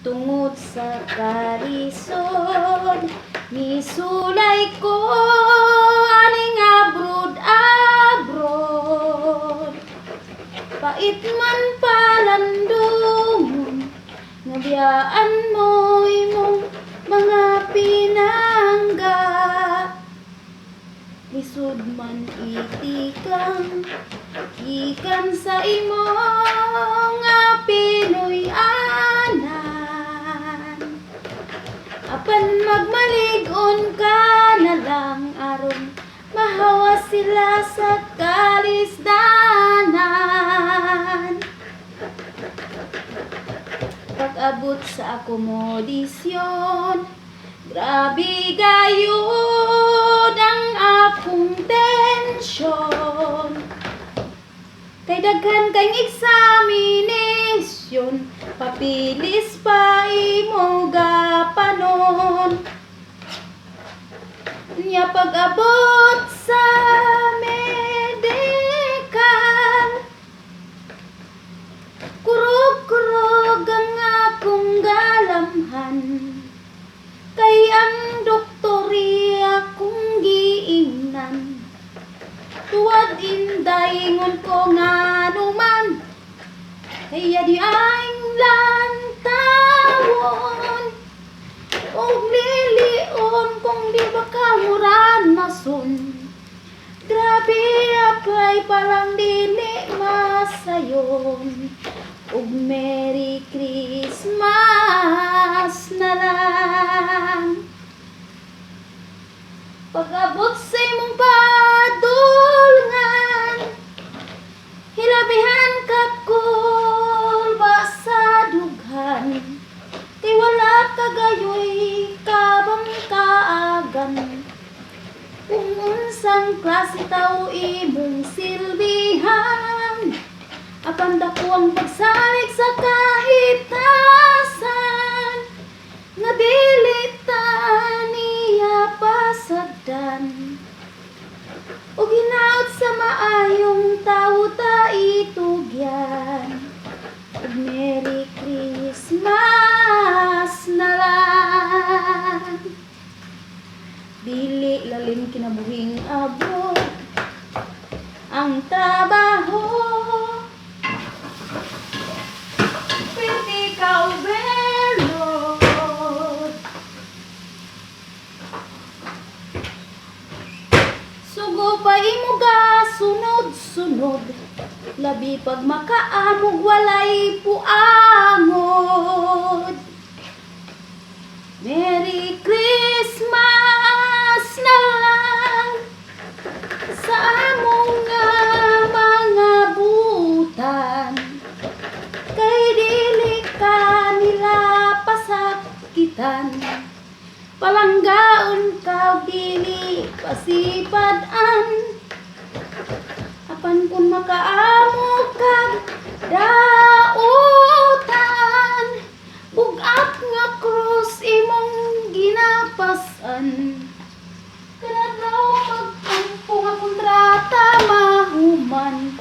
Tungod sa karisod, misulay ko aning abrod-abrod. Pait man palandungon, nga biyaan mo imong mga pinangga. Lisod man itikang, ikan sa imong nga Pinoy anan. Apan magmalig-on ka na lang aron mahawa sila sa kalisdanan. Pag-abot sa akomodisyon, grabe gayud ang akong tensyon. Kay daghan kayong examination, papilis pa imo gapanon. Nya pag-abot sa medical, kurog-kurog ang akong galamhan. Kay ang doktori akong giingnan, tuwad indayngon ko nga numan, kaya di aing lantawon og lilion kung di bakamuran mason. Grabe apply palang dili masayon, ug Merry Christmas na lang. Pag-abot sa imong padulngan, hilabihan kapkol ba sa dughan. Kay wala kagayoy kabang kaagan, kung unsang klase tao imong silbihan. Apan dako ang pagsalig sa kahitasan, nga dili ta niya pasagdan. O ginaot sa maayong tawo ta itugyan, ug Merry Christmas na lang. Dili lalim kinabuhing abot ang trabaho, pwede ka overload. Sugo pa imo ga sunod-sunod, labi pag makaamog walay puangod. Merry Christmas na lang sa among nga mga butan. Kay dili ka nila pasakitan, palanggaon ka dili pasipadan. Apan kun makaamog kag dautan, bugat nga krus imong ginapasan. Kanadlaw magtampo nga kontrata mahuman,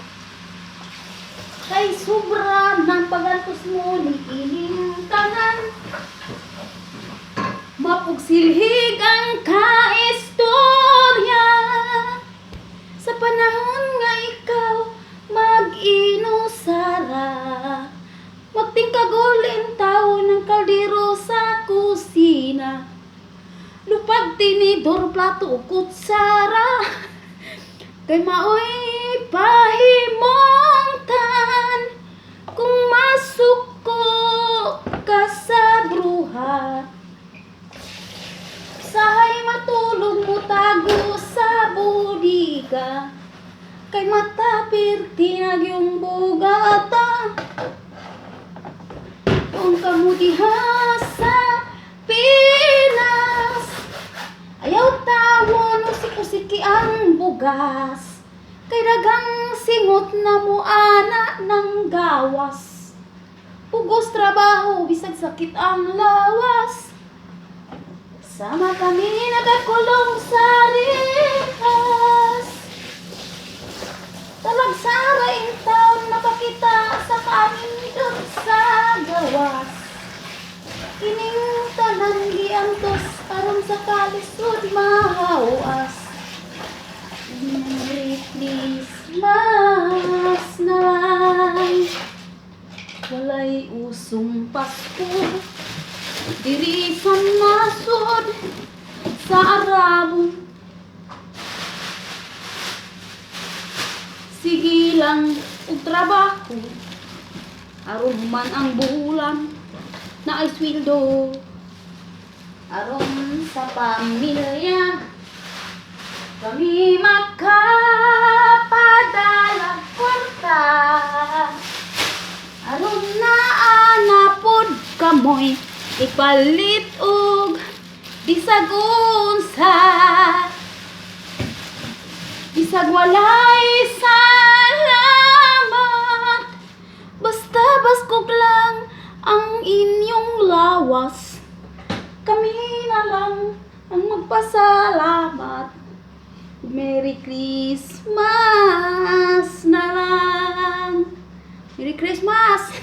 kay sobra ng pagantos mo ni ining tanan. Mapugsilhig ang kaistorya sa panahon nga ikaw mag-inusara. Magtingkagulin tao ng kaldero sa kusina, lupag tinidor, plato, kutsara. Kay maoy pahimongtan kung masuko ka sa bruha. Sahay matulog mo tago sa budiga, kay matapir tinag yung bugata. Kung kamudiha sa Pinas, ayaw tawon usik-usiki ang bugas. Kay daghang singot na muana ng gawas, pugos trabaho bisag sakit ang lawas. Sama kami nagakulong sa rihas, talagsara in taon nakakita sa kanin dun sa gawas. sa kalisod mahawas. Merry Christmas na lang. Walay usong Pasko, diri sa nasod sa Arabon. Sige lang og trabaho, aron man ang bulan na ay sweldo. Aron sa pamilya kami makapadala kwarta. Aron na anapod kamoy ipalit og bisag unsa, bisag walay salamat. Basta baskog lang ang inyong lawas, kami na lang ang magpasalamat. Merry Christmas na lang. Merry Christmas!